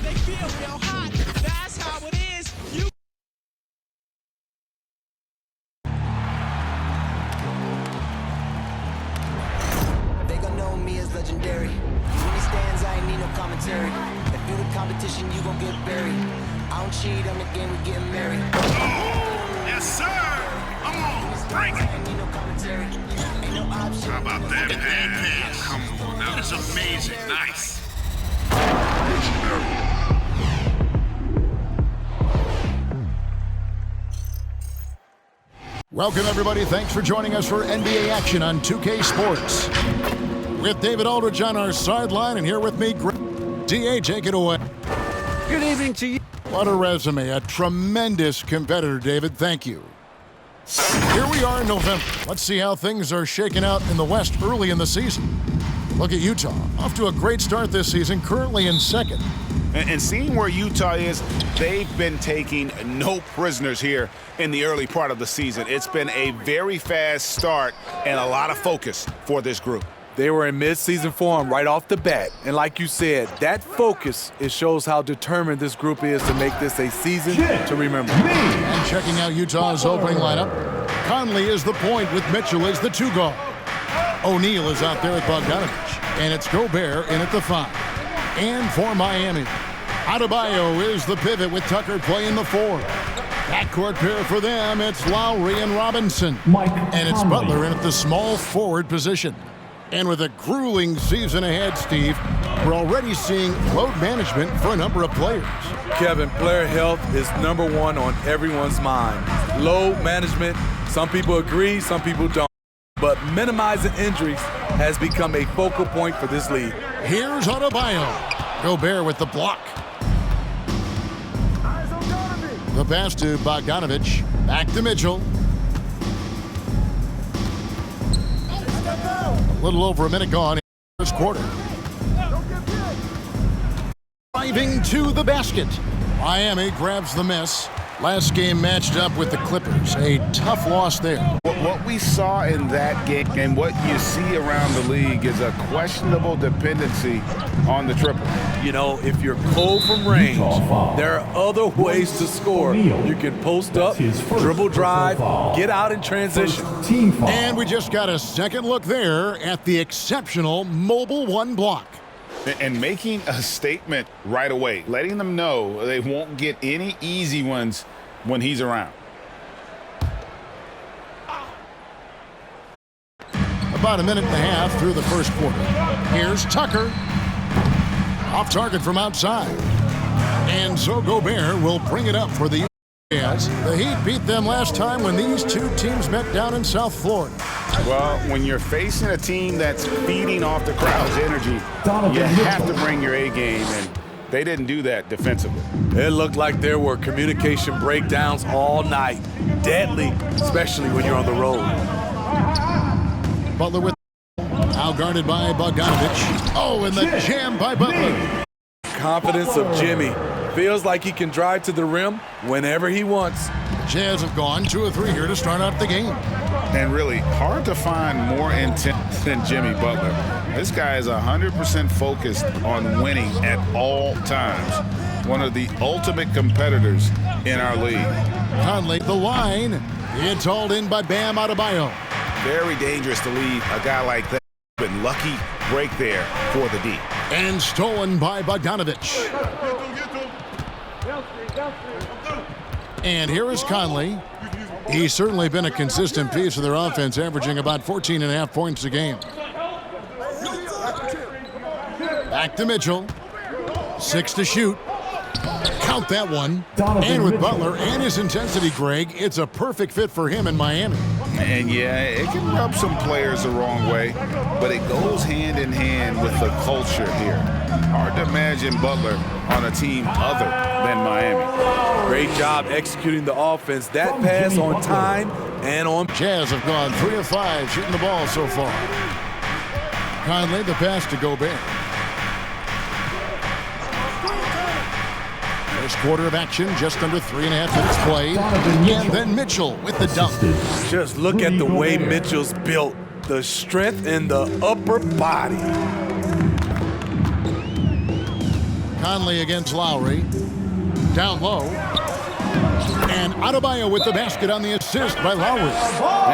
they feel real hot. That's how it is. They gon' know me as legendary. When he stands, I ain't need no commentary. If you the competition, you gon' get buried. I don't cheat on the game, we getting married. Yes, sir. Come on, bring it. Ain't need no commentary. Ain't no option. How about that pass? Come on, that was amazing. Nice. Welcome, everybody. Thanks for joining us for NBA action on 2K Sports. With David Aldridge on our sideline, and here with me, DA, take it away. Good evening to you. What a resume. A tremendous competitor, David. Thank you. Here we are in November. Let's see how things are shaking out in the West early in the season. Look at Utah. Off to a great start this season, currently in second. And seeing where Utah is, they've been taking no prisoners here in the early part of the season. It's been a very fast start and a lot of focus for this group. They were in mid-season form right off the bat. And like you said, that focus, it shows how determined this group is to make this a season to remember. And checking out Utah's opening lineup, Conley is the point with Mitchell as the 2 guard. O'Neal is out there at Bogdanovich, and it's Gobert in at the 5. And for Miami, Adebayo is the pivot with Tucker playing the 4. Backcourt pair for them, it's Lowry and Robinson. And it's Butler in at the small forward position. And with a grueling season ahead, Steve, we're already seeing load management for a number of players. Kevin, player health is #1 on everyone's mind. Load management, some people agree, some people don't. But minimizing injuries has become a focal point for this league. Here's Adebayo. Gobert with the block. The pass to Bogdanovich. Back to Mitchell. A little over a minute gone in the first quarter. Driving to the basket. Miami grabs the miss. Last game matched up with the Clippers. A tough loss there. What we saw in that game and what you see around the league is a questionable dependency on the triple. You know, if you're cold from range, there are other ways to score. You can post up, dribble drive, get out in transition. And we just got a second look there at the exceptional Mobile 1 block. And making a statement right away, letting them know they won't get any easy ones when he's around. About a minute and a half through the first quarter. Here's Tucker. Off target from outside. And so Gobert will bring it up for the Jazz. The Heat beat them last time when these two teams met down in South Florida. Well, when you're facing a team that's feeding off the crowd's energy, you have to bring your A game, and they didn't do that defensively. It looked like there were communication breakdowns all night. Deadly, especially when you're on the road. Butler with now guarded by Bogdanovich. Oh, and the jam by Butler. Confidence of Jimmy. Feels like he can drive to the rim whenever he wants. Jazz have gone 2 of 3 here to start out the game. And really hard to find more intent than Jimmy Butler. This guy is 100% focused on winning at all times. One of the ultimate competitors in our league. Conley, the line. It's hauled in by Bam Adebayo. Very dangerous to leave a guy like that. But lucky break there for the D. And stolen by Bogdanovich. And here is Conley. He's certainly been a consistent piece of their offense, averaging about 14.5 points a game. Back to Mitchell. 6 to shoot. Count that one. And with Butler and his intensity, Greg, it's a perfect fit for him in Miami. And yeah, it can rub some players the wrong way, but it goes hand in hand with the culture here. Hard to imagine Butler on a team other than Miami. Great job executing the offense. That pass on time and on. Jazz have gone 3 of 5 shooting the ball so far. Conley, the pass to Gobert. First quarter of action, just under 3.5 minutes played. And then Mitchell with the dunk. Just look at the way Mitchell's built. The strength in the upper body. Conley against Lowry. Down low. And Adebayo with the basket on the assist by Lowry.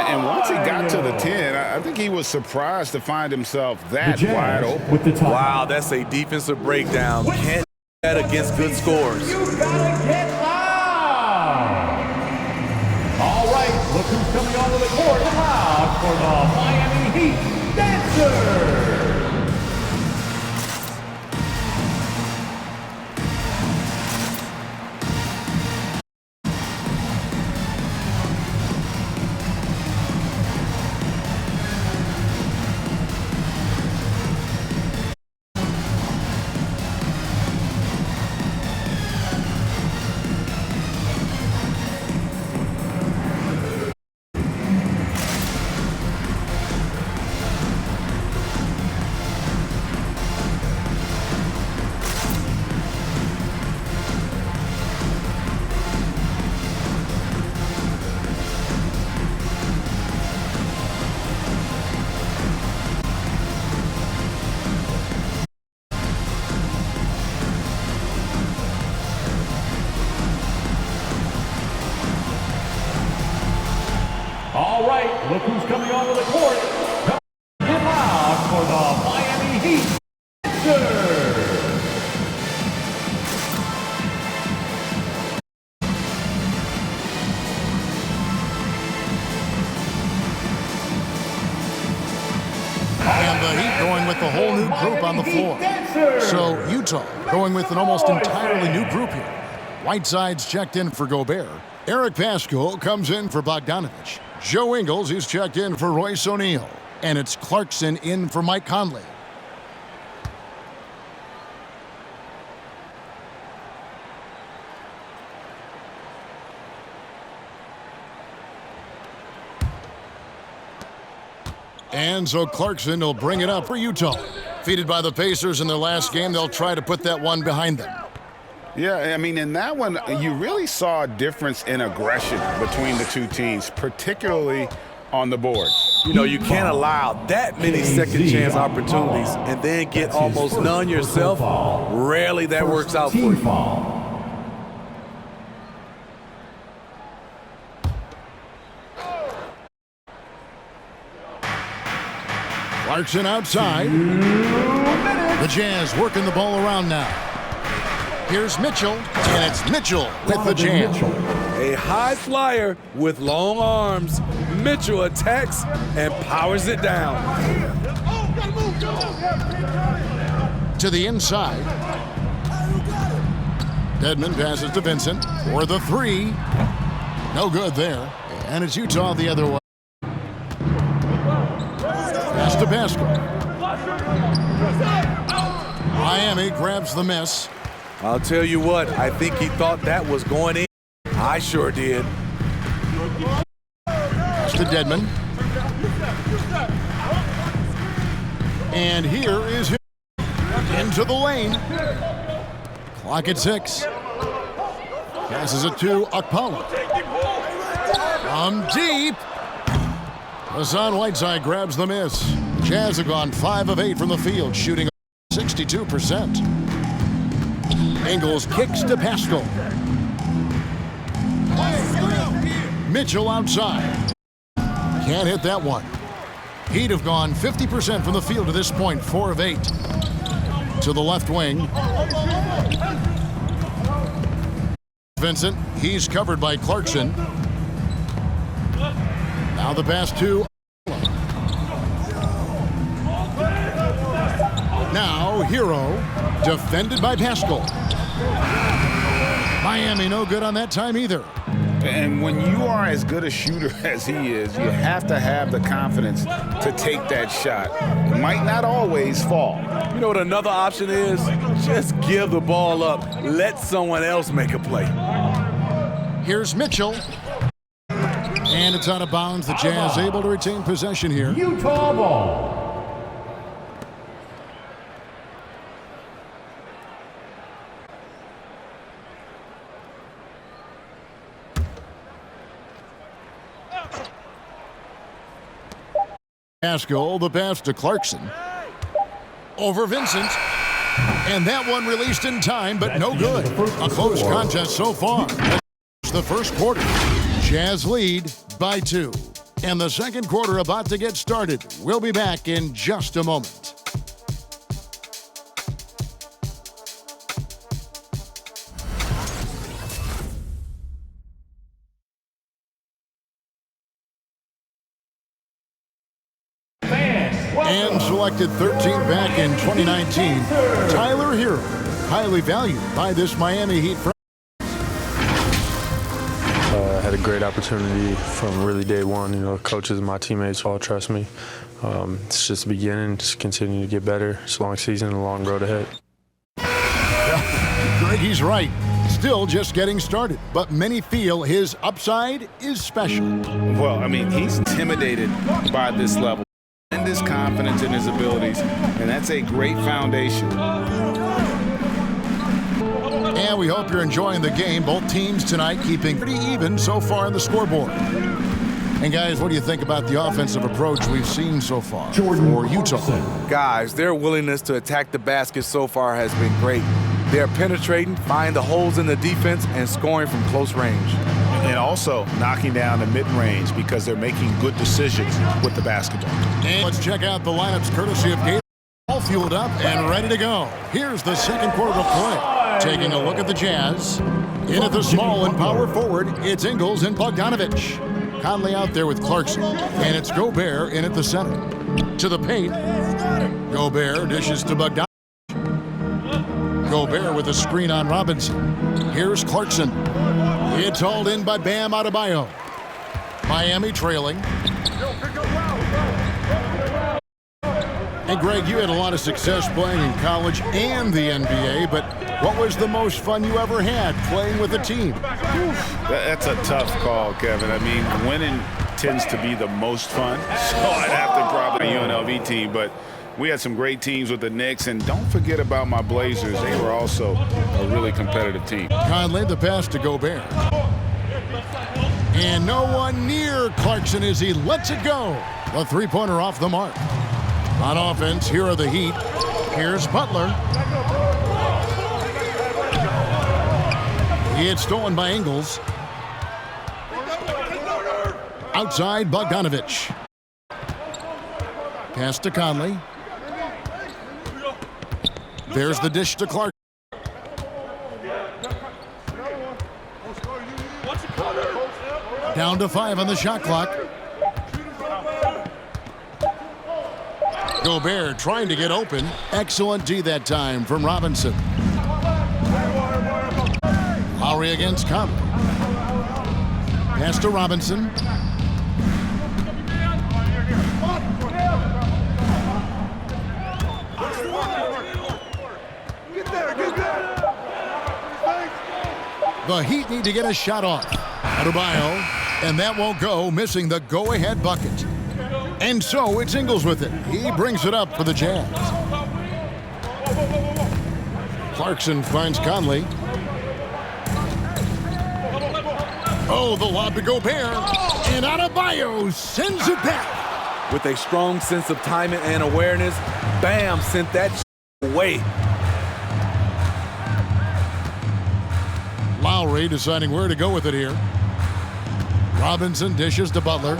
And once he got to the 10, I think he was surprised to find himself that wide open. With the top. Wow, that's a defensive breakdown. Can't do that against good scores. You gotta get loud. All right, look who's coming onto the court loud for the Miami Heat Dancers. All right, look who's coming onto the court. Get loud for the Miami Heat Dancers. And the Heat going with the whole new group on the floor. So Utah going with an almost entirely new group here. Whiteside's checked in for Gobert. Eric Paschall comes in for Bogdanovich. Joe Ingles is checked in for Royce O'Neal. And it's Clarkson in for Mike Conley. And so Clarkson will bring it up for Utah. Defeated by the Pacers in their last game, they'll try to put that one behind them. Yeah, I mean, in that one, you really saw a difference in aggression between the two teams, particularly on the board. You know, you can't allow that many second chance opportunities and then get almost none yourself. Rarely that works out for you. Clarkson outside. The Jazz working the ball around now. Here's Mitchell, and it's Mitchell with the jam. A high flyer with long arms. Mitchell attacks and powers it down. To the inside. Dedmon passes to Vincent for the three. No good there. And it's Utah the other way. Pass to Paschall. Miami grabs the miss. I'll tell you what, I think he thought that was going in. I sure did. Pass to Dedmon. And here is him into the lane. Clock at 6. Passes it to Okpala. From deep. Hassan Whiteside grabs the miss. Jazz have gone 5 of 8 from the field, shooting 62%. Ingles kicks to Paschall. Mitchell outside. Can't hit that one. Heat have gone 50% from the field to this point, 4 of 8. To the left wing. Vincent, he's covered by Clarkson. Now the pass to. Now Hero, defended by Paschall. Miami no good on that time either. And when you are as good a shooter as he is, you have to have the confidence to take that shot. It might not always fall. You know what another option is? Just give the ball up. Let someone else make a play. Here's Mitchell. And it's out of bounds. The Jazz able to retain possession here. Utah ball. Paschall, the pass to Clarkson. Over Vincent. And that one released in time, but no good. A close contest so far. The first quarter. Jazz lead by 2. And the second quarter about to get started. We'll be back in just a moment. And selected 13th back in 2019, Tyler Hero, highly valued by this Miami Heat franchise. I had a great opportunity from really day one. You know, coaches and my teammates all trust me. It's just the beginning, just continue to get better. It's a long season and a long road ahead. Greg, he's right. Still just getting started, but many feel his upside is special. Well, I mean, he's intimidated by this level. Tremendous confidence in his abilities, and that's a great foundation. And we hope you're enjoying the game. Both teams tonight keeping pretty even so far on the scoreboard. And guys, what do you think about the offensive approach we've seen so far for Utah? Guys, their willingness to attack the basket so far has been great. They're penetrating, finding the holes in the defense, and scoring from close range. And also knocking down the mid-range because they're making good decisions with the basketball. And let's check out the lineups courtesy of Gabe. All fueled up and ready to go. Here's the second quarter of play. Taking a look at the Jazz. In at the small and power forward, it's Ingles and Bogdanovich. Conley out there with Clarkson. And it's Gobert in at the center. To the paint. Gobert dishes to Bogdanovich. Gobert with a screen on Robinson. Here's Clarkson. It's hauled in by Bam Adebayo. Miami trailing. And Greg, you had a lot of success playing in college and the NBA, but what was the most fun you ever had playing with a team? That's a tough call, Kevin. I mean, winning tends to be the most fun, so I'd have to probably UNLV team, but we had some great teams with the Knicks, and don't forget about my Blazers. They were also a really competitive team. Conley, the pass to Gobert. And no one near Clarkson as he lets it go. The three-pointer off the mark. On offense, here are the Heat. Here's Butler. It's stolen by Ingles. Outside, Bogdanovich. Pass to Conley. There's the dish to Clark. Down to 5 on the shot clock. Gobert trying to get open. Excellent D that time from Robinson. Lowry against Conley. Pass to Robinson. The Heat need to get a shot off. Adebayo, and that won't go, missing the go-ahead bucket. And so it's Ingles with it. He brings it up for the Jazz. Clarkson finds Conley. Oh, the lob to Gobert. And Adebayo sends it back. With a strong sense of timing and awareness, Bam sent that away. Lowry deciding where to go with it here. Robinson dishes to Butler.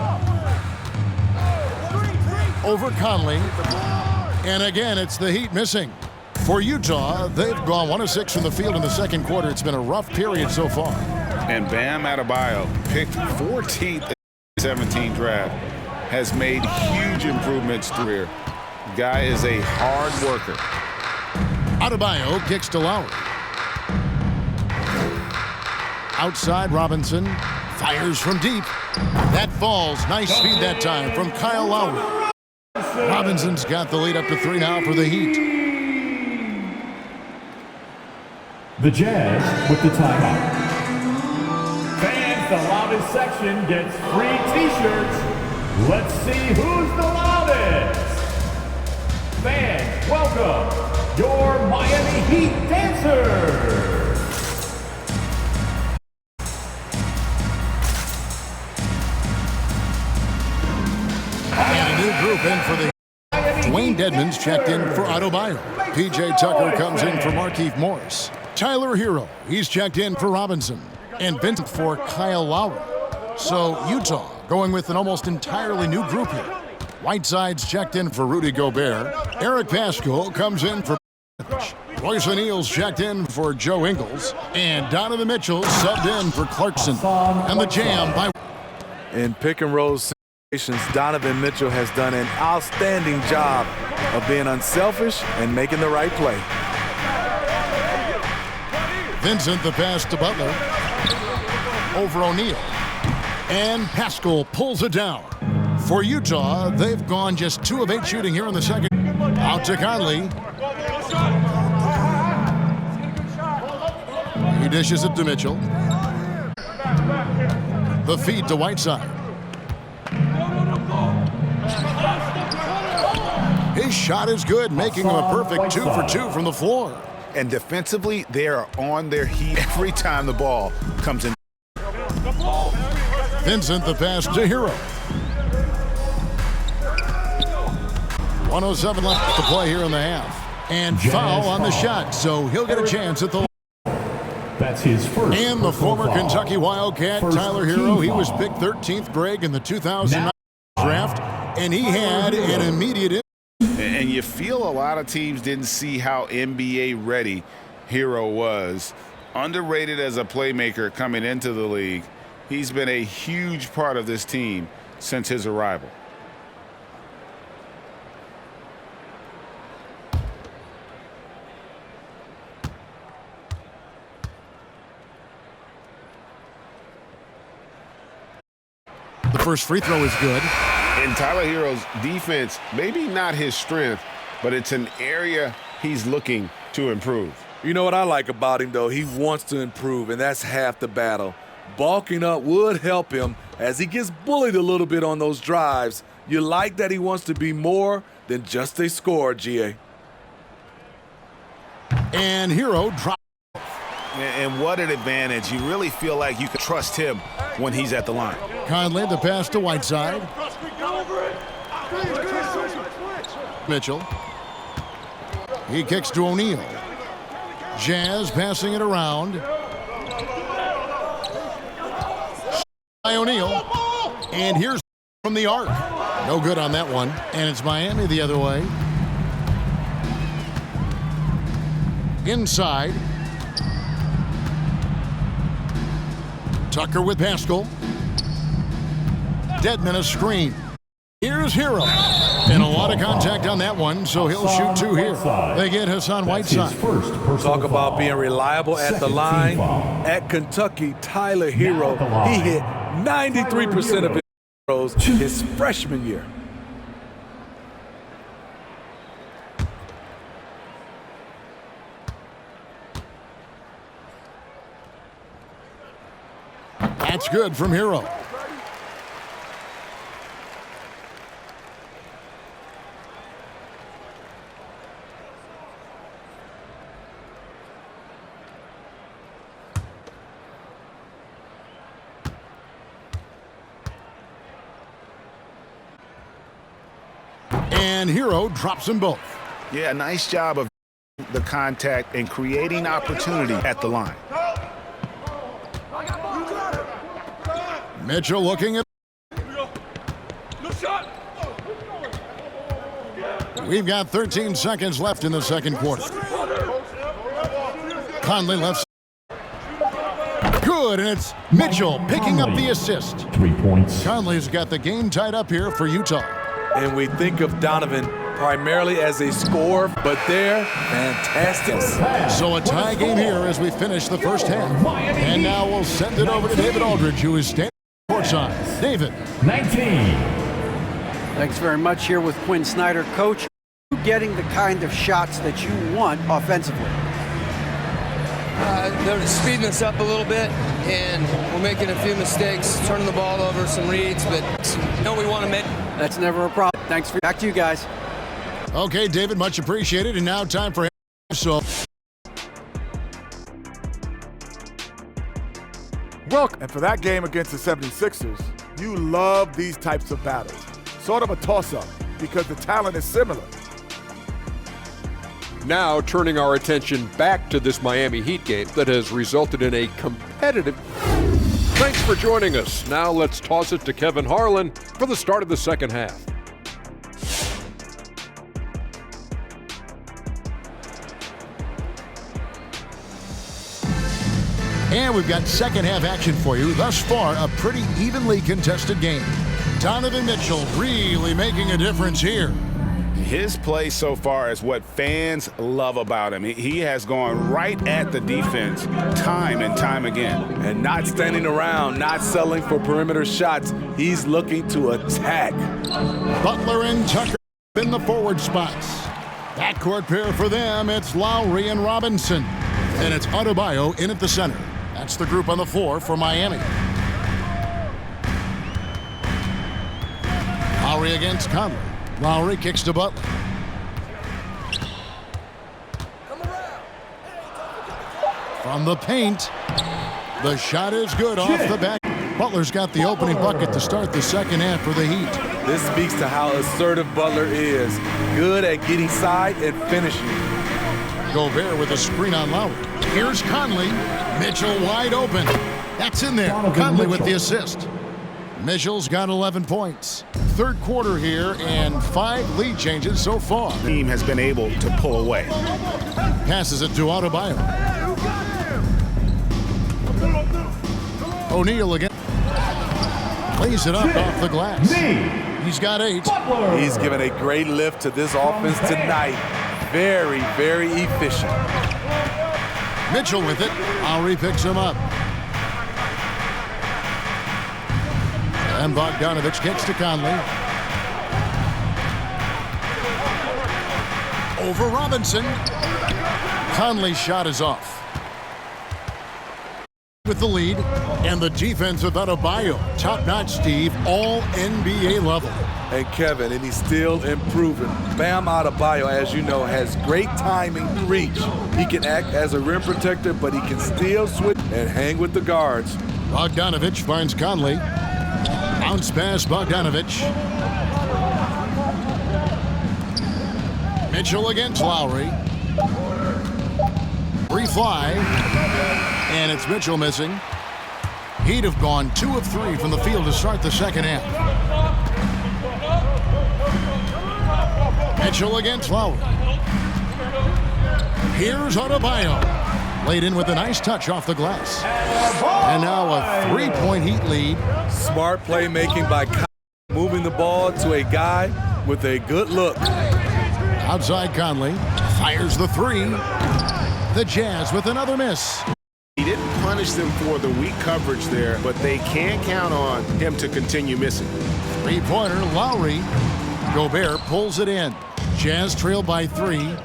Over Conley. And again, it's the Heat missing. For Utah, they've gone 1 of 6 from the field in the second quarter. It's been a rough period so far. And Bam Adebayo, picked 14th in the 17 draft, has made huge improvements through here. Guy is a hard worker. Adebayo kicks to Lowry. Outside, Robinson fires from deep. That falls. Nice speed that time from Kyle Lowry. Robinson's got the lead up to 3 now for the Heat. The Jazz with the timeout. Fans, the loudest section gets free t-shirts. Let's see who's the loudest. Fans, welcome your Miami Heat dancers. And a new group in for the Dwayne Edmonds checked in for Adebayo. P.J. Tucker comes in for Markieff Morris. Tyler Hero, he's checked in for Robinson. And Vincent for Kyle Lowry. So Utah going with an almost entirely new group here. Whiteside's checked in for Rudy Gobert. Eric Pascal comes in for Royce O'Neal's checked in for Joe Ingles. And Donovan Mitchell subbed in for Clarkson. And the jam by... In pick and roll situations, Donovan Mitchell has done an outstanding job of being unselfish and making the right play. Vincent the pass to Butler. Over O'Neal. And Pascal pulls it down. For Utah, they've gone just 2 of 8 shooting here in the second. Out to Conley. He dishes it to Mitchell. The feed to Whiteside. His shot is good, making him a perfect 2 for 2 from the floor. And defensively, they are on their heat every time the ball comes in. Vincent the pass to Hero. 1:07 left to play here in the half. And foul on the shot, so he'll get a chance at the... That's his first. And the former foul. Kentucky Wildcat, First Tyler Hero, he was foul. picked 13th, Greg, in the 2009 draft, and he had an immediate... And you feel a lot of teams didn't see how NBA ready Hero was. Underrated as a playmaker coming into the league. He's been a huge part of this team since his arrival. The first free throw is good. And Tyler Hero's defense, maybe not his strength, but it's an area he's looking to improve. You know what I like about him, though? He wants to improve, and that's half the battle. Bulking up would help him as he gets bullied a little bit on those drives. You like that he wants to be more than just a scorer, GA. And Hero drops. And what an advantage. You really feel like you can trust him when he's at the line. Conley the pass to Whiteside. Mitchell. He kicks to O'Neal. Jazz passing it around. By O'Neal. And here's from the arc. No good on that one. And it's Miami the other way. Inside. Tucker with Pascal. Dedmon a screen. Here's Hero. And a lot of contact on that one, so he'll shoot 2 here. They get Hassan Whiteside. Talk about being reliable at the line. At Kentucky, Tyler Hero, he hit 93% of his throws his freshman year. That's good from Hero. And Hero drops them both. Yeah, nice job of the contact and creating opportunity at the line. Mitchell looking at... We've got 13 seconds left in the second quarter. Conley left. Good, and it's Mitchell picking up the assist. 3 points. Conley's got the game tied up here for Utah. And we think of Donovan primarily as a scorer, but they're fantastic. So a tie game here as we finish the first half. And now we'll send it over to David Aldridge, who is standing courtside. David. 19. Thanks very much here with Quinn Snyder. Coach, getting the kind of shots that you want offensively? They're speeding us up a little bit, and we're making a few mistakes, turning the ball over, some reads, but we want to make. That's never a problem. Thanks for back to you guys. Okay, David, much appreciated. And now time for so. Welcome. And for that game against the 76ers, you love these types of battles. Sort of a toss-up because the talent is similar. Now turning our attention back to this Miami Heat game that has resulted in a competitive... Thanks for joining us. Now let's toss it to Kevin Harlan for the start of the second half. And we've got second half action for you. Thus far, a pretty evenly contested game. Donovan Mitchell really making a difference here. His play so far is what fans love about him. He has gone right at the defense time and time again. And not standing around, not settling for perimeter shots. He's looking to attack. Butler and Tucker in the forward spots. Backcourt pair for them, it's Lowry and Robinson. And it's Adebayo in at the center. That's the group on the floor for Miami. Lowry against Conley. Lowry kicks to Butler. From the paint, the shot is good off the back. Butler's got the opening bucket to start the second half for the Heat. This speaks to how assertive Butler is. Good at getting side and finishing. Gobert with a screen on Lowry. Here's Conley. Mitchell wide open. That's in there. Conley with the assist. Mitchell's got 11 points. Third quarter here and 5 lead changes so far. The team has been able to pull away. Passes it to Adebayo. O'Neal again. Lays it up off the glass. He's got 8. He's given a great lift to this offense tonight. Very, very efficient. Mitchell with it. Lowry picks him up. And Bogdanovich kicks to Conley. Over Robinson. Conley's shot is off. With the lead, and the defense of Adebayo. Top-notch, Steve, all NBA level. And Kevin, and he's still improving. Bam Adebayo, as you know, has great timing and reach. He can act as a rim protector, but he can still switch and hang with the guards. Bogdanovich finds Conley. Bounce pass, Bogdanovich. Mitchell against Lowry. Free fly. And it's Mitchell missing. Heat have gone 2 of 3 from the field to start the second half. Mitchell against Lowry. Here's Adebayo. Laid in with a nice touch off the glass. And now a 3-point Heat lead. Smart playmaking by moving the ball to a guy with a good look. Outside Conley. Fires the 3. The Jazz with another miss. He didn't punish them for the weak coverage there, but they can't count on him to continue missing. 3-pointer, Lowry. Gobert pulls it in. Jazz trail by 3.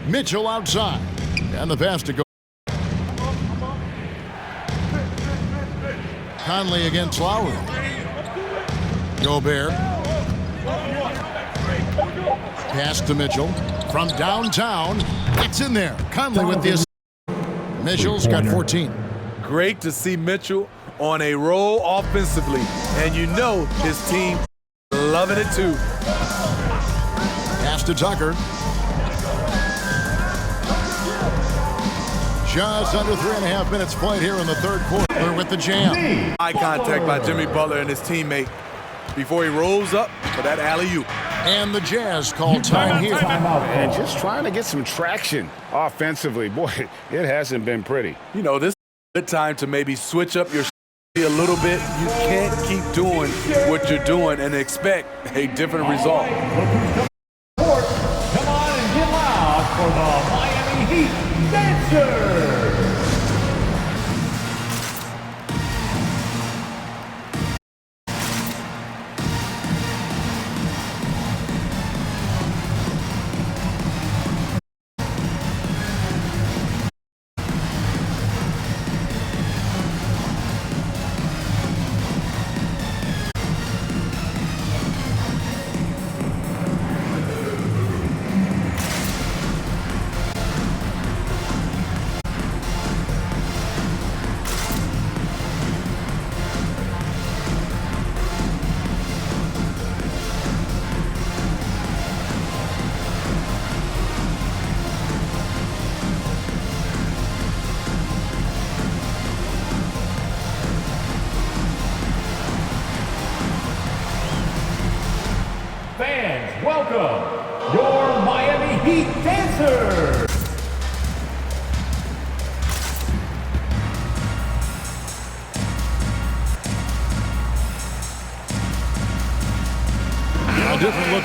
Mitchell outside. And the pass to go. Conley against Lowry. Gobert. Pass to Mitchell. From downtown. It's in there. Conley with the assist. Mitchell's got 14. Great to see Mitchell on a roll offensively. And you know his team loving it too. Pass to Tucker. Just under 3.5 minutes played here in the third quarter with the jam. Eye contact by Jimmy Butler and his teammate before he rolls up for that alley-oop. And the Jazz call time here. And just trying to get some traction offensively. Boy, it hasn't been pretty. You know, this is a good time to maybe switch up your a little bit. You can't keep doing what you're doing and expect a different result. Come on and get loud for the Miami Heat Dancers.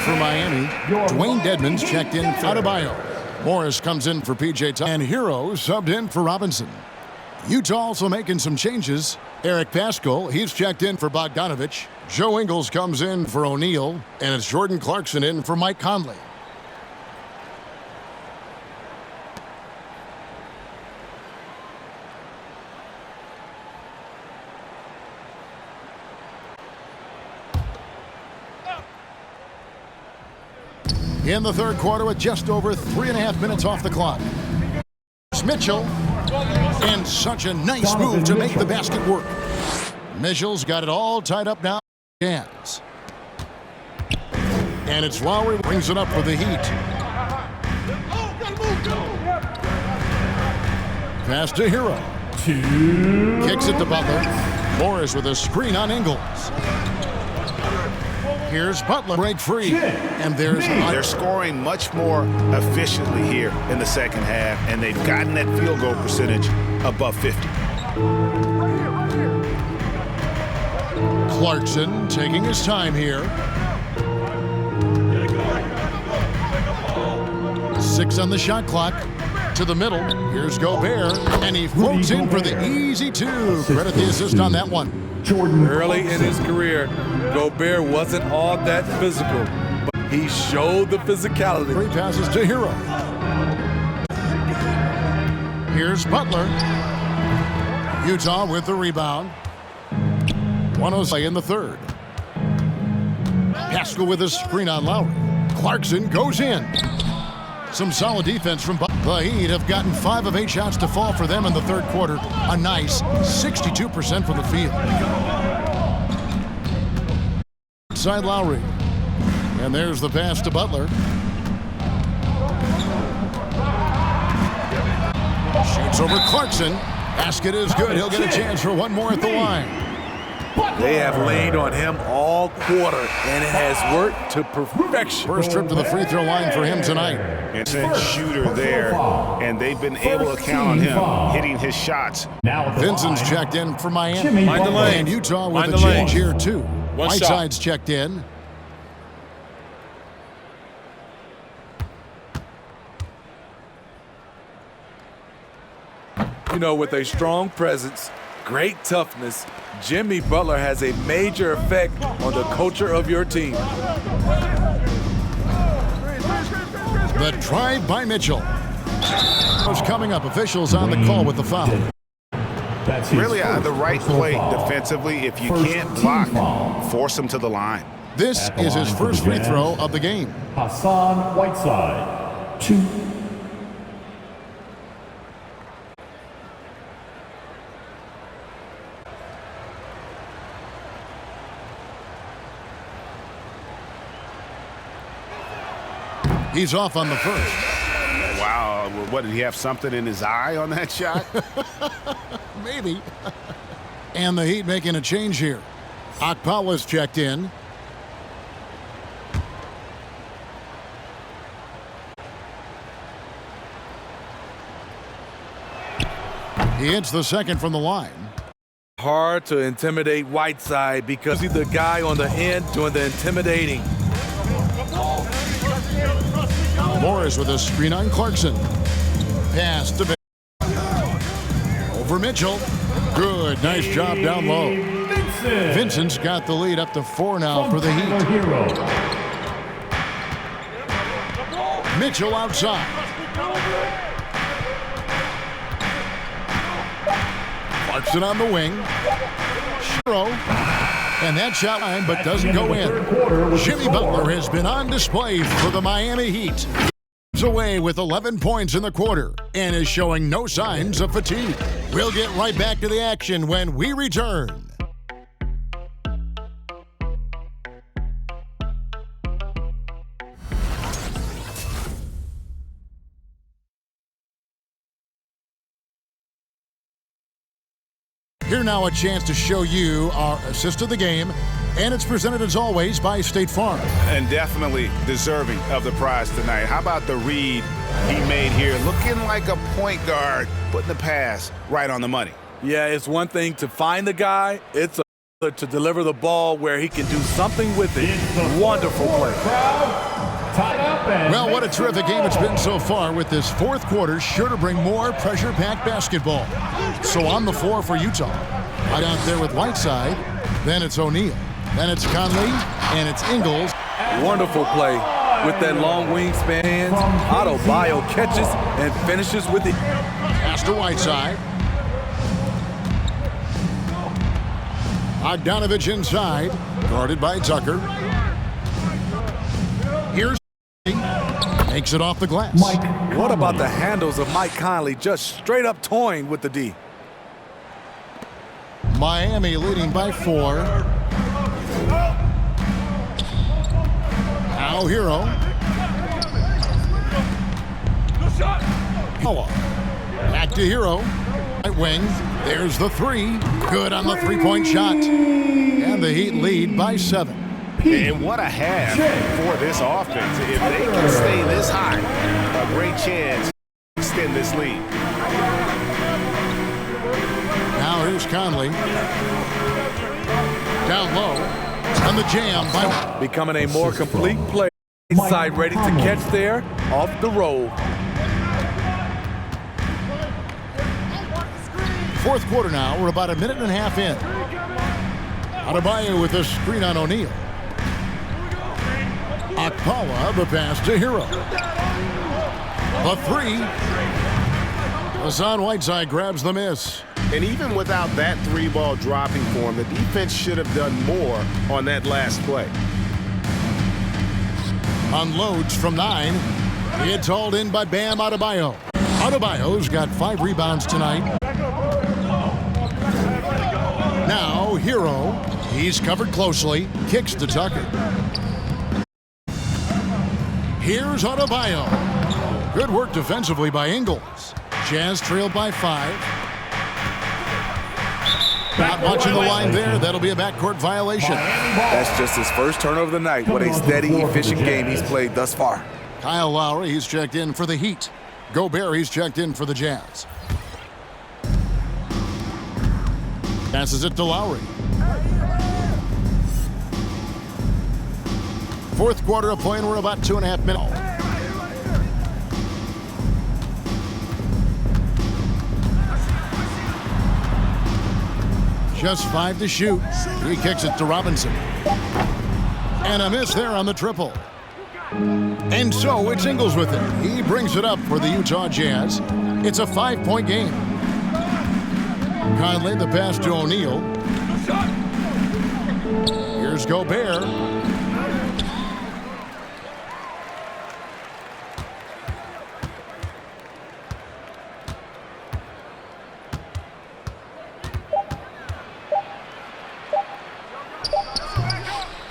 for Miami. Dwayne Dedmon's checked in for Adebayo. Morris comes in for P.J. Tucker. And Hero subbed in for Robinson. Utah also making some changes. Eric Paschal, he's checked in for Bogdanovich. Joe Ingles comes in for O'Neal. And it's Jordan Clarkson in for Mike Conley. In the third quarter with just over 3.5 minutes off the clock. Mitchell, and such a nice move to make the basket work. Mitchell's got it all tied up now. Hands. And it's Lowry brings it up for the Heat. Pass to Hero. Kicks it to Butler. Morris with a screen on Ingles. Here's Butler, break free, and they're scoring much more efficiently here in the second half, and they've gotten that field goal percentage above 50. Clarkson taking his time here. 6 on the shot clock. To the middle. Here's Gobert, and he floats in for the easy 2. Credit the assist on that one. Early in his career, Gobert wasn't all that physical, but he showed the physicality. 3 passes to Hero. Here's Butler. Utah with the rebound. 1:06 in the third. Paschal with a screen on Lowry. Clarkson goes in. Some solid defense from Butler. The Heat have gotten 5 of 8 shots to fall for them in the third quarter. A nice 62% from the field. Side Lowry. And there's the pass to Butler. Shoots over Clarkson. Basket is good. He'll get a chance for one more at the line. They have laid on him all quarter, and it has worked to perfection. First trip to the free throw line for him tonight. It's a shooter there, and they've been able to count on him hitting his shots. Vincent's checked in for Miami. And Utah with a change here, too. Whiteside's checked in. You know, with a strong presence, great toughness, Jimmy Butler has a major effect on the culture of your team. The drive by Mitchell. What's coming up? Officials on the call with the foul. Really the right play defensively. If you can't block, force him to the line. This is his first free throw of the game. Hassan Whiteside, 2. He's off on the first. Wow, what, did he have something in his eye on that shot? Maybe. And the Heat making a change here. Okpala's checked in. He hits the second from the line. Hard to intimidate Whiteside because he's the guy on the end doing the intimidating. Morris with a screen on Clarkson. Pass to over Mitchell. Good, nice job down low. Vincent's got the lead up to 4 now for the Heat. Mitchell outside. Clarkson on the wing. Shiro. And that shot line, but doesn't go in. Jimmy Butler has been on display for the Miami Heat. He's away with 11 points in the quarter and is showing no signs of fatigue. We'll get right back to the action when we return. Here now a chance to show you our assist of the game, and it's presented as always by State Farm. And definitely deserving of the prize tonight. How about the read he made here? Looking like a point guard, putting the pass right on the money. Yeah, it's one thing to find the guy. It's to deliver the ball where he can do something with it. Wonderful play. Well, what a terrific game it's been so far, with this fourth quarter sure to bring more pressure-packed basketball. So on the floor for Utah. Right out there with Whiteside. Then it's O'Neal. Then it's Conley. And it's Ingles. Wonderful play with that long wingspan. Adebayo catches and finishes with it. Pass to Whiteside. Bogdanovich inside, guarded by Tucker. Here's makes it off the glass. What about the handles of Mike Conley, just straight up toying with the D? Miami leading by 4. Now Hero. Back to Hero. Right wing. There's the 3. Good on the three-point shot. And the Heat lead by 7. And what a half for this offense. If they can stay this high, a great chance to extend this lead. Now here's Conley. Down low. On the jam. Becoming a more complete player. Side ready to catch there off the roll. Fourth quarter now. We're about a minute and a half in. Adebayo with a screen on O'Neal. Akpala, the pass to Hero. The 3. Hassan Whiteside grabs the miss. And even without that 3-ball dropping for him, the defense should have done more on that last play. Unloads from 9. It's hauled in by Bam Adebayo. Adebayo's got 5 rebounds tonight. Now Hero. He's covered closely. Kicks to Tucker. Here's Adebayo. Good work defensively by Ingles. Jazz trailed by 5. Not watching the line there. That'll be a backcourt violation. That's just his first turnover of the night. What a steady, efficient game he's played thus far. Kyle Lowry, he's checked in for the Heat. Gobert, he's checked in for the Jazz. Passes it to Lowry. Fourth quarter of play, and we're about 2.5 minutes. Just 5 to shoot. He kicks it to Robinson. And a miss there on the triple. And so it's Ingles with it. He brings it up for the Utah Jazz. It's a 5-point game. Conley, the pass to O'Neal. Here's Gobert.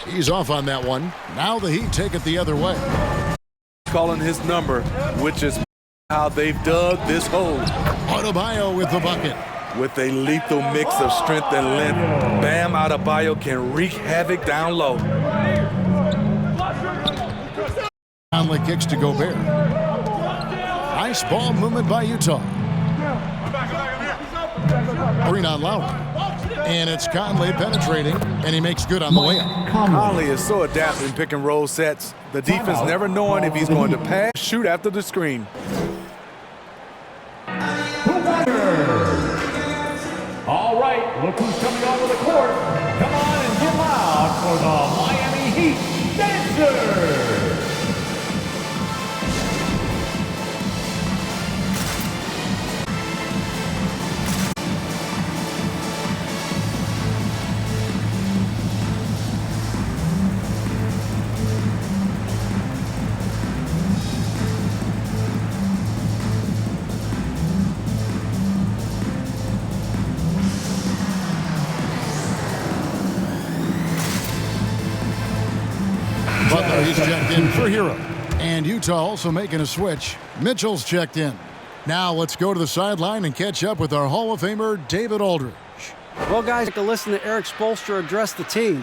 He's off on that one. Now the Heat take it the other way. Calling his number, which is how they've dug this hole. Adebayo with the bucket. With a lethal mix of strength and length, Bam Adebayo can wreak havoc down low. Conley kicks to Gobert. Nice ball movement by Utah. Green on Lowry. And it's Conley penetrating, and he makes good on the layup. Conley is so adept in pick and roll sets. The defense never knowing if he's going to pass, shoot after the screen. All right, look who's coming onto the court. Come on and get loud for the Miami Heat Dancers. Butler, he's checked in for Hero. And Utah also making a switch. Mitchell's checked in. Now let's go to the sideline and catch up with our Hall of Famer, David Aldridge. Well, guys, take a listen to Eric Spoelstra address the team.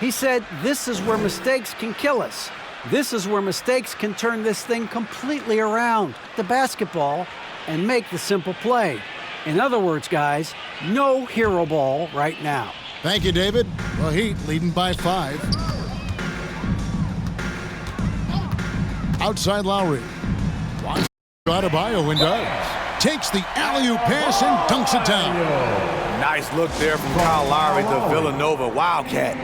He said, this is where mistakes can kill us. This is where mistakes can turn this thing completely around, the basketball, and make the simple play. In other words, guys, no hero ball right now. Thank you, David. The Heat leading by 5. Outside Lowry. Adebayo and does. Takes the alley-oop pass and dunks it down. Nice look there from Kyle Lowry, the Villanova Wildcat.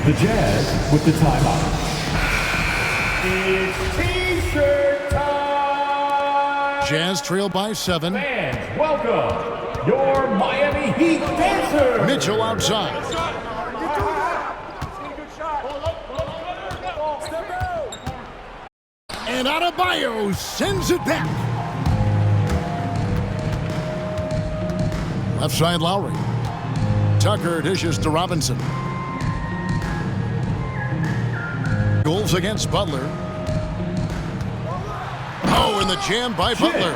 The Jazz with the timeout. It's T-shirt time! Jazz trail by 7. Fans, welcome your Miami Heat dancers! Mitchell outside. And Adebayo sends it back. Left side Lowry. Tucker dishes to Robinson. Goals against Butler. Oh, and the jam by Butler.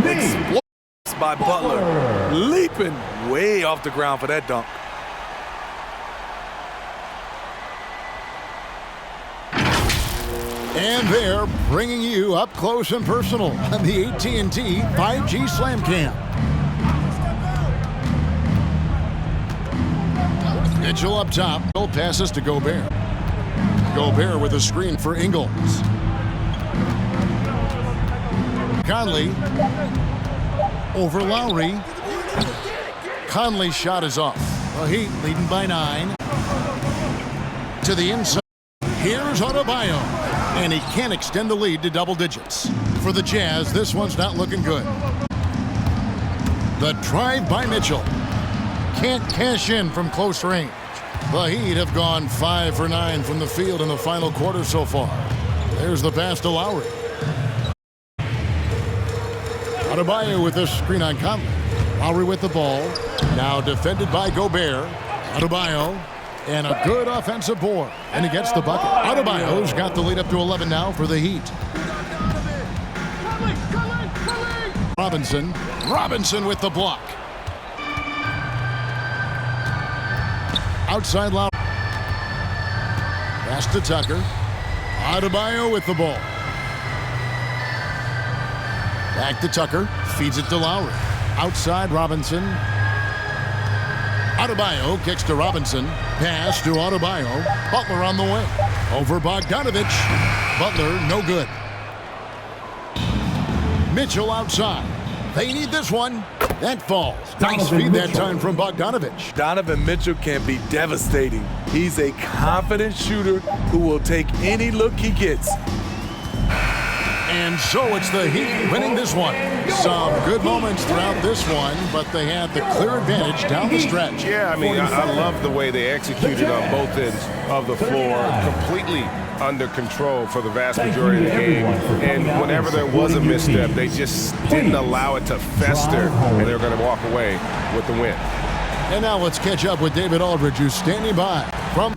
Explosive by Butler. Leaping way off the ground for that dunk. And they're bringing you up close and personal on the AT&T 5G Slam Cam. Mitchell up top. Passes to Gobert. Gobert with a screen for Ingles. Conley over Lowry. Conley's shot is off. The Heat leading by 9. To the inside. Here's Adebayo. And he can't extend the lead to double digits. For the Jazz, this one's not looking good. The drive by Mitchell. Can't cash in from close range. The Heat have gone 5 for 9 from the field in the final quarter so far. There's the pass to Lowry. Adebayo with this screen on Conley. Lowry with the ball. Now defended by Gobert. Adebayo. And a good offensive board. And he gets the bucket. Adebayo's got the lead up to 11 now for the Heat. Robinson. Robinson with the block. Outside Lowry. Pass to Tucker. Adebayo with the ball. Back to Tucker. Feeds it to Lowry. Outside Robinson. Adebayo kicks to Robinson. Pass to Adebayo. Butler on the wing. Over Bogdanovich. Butler no good. Mitchell outside. They need this one. That falls. Nice feed that time from Bogdanovich. Donovan Mitchell can be devastating. He's a confident shooter who will take any look he gets. And so it's the Heat winning this one. Some good moments throughout this one, but they had the clear advantage down the stretch. Yeah, I mean, I love the way they executed on both ends of the floor. Completely under control for the vast majority of the game. And whenever there was a misstep, they just didn't allow it to fester, and they were going to walk away with the win. And now let's catch up with David Aldridge, who's standing by from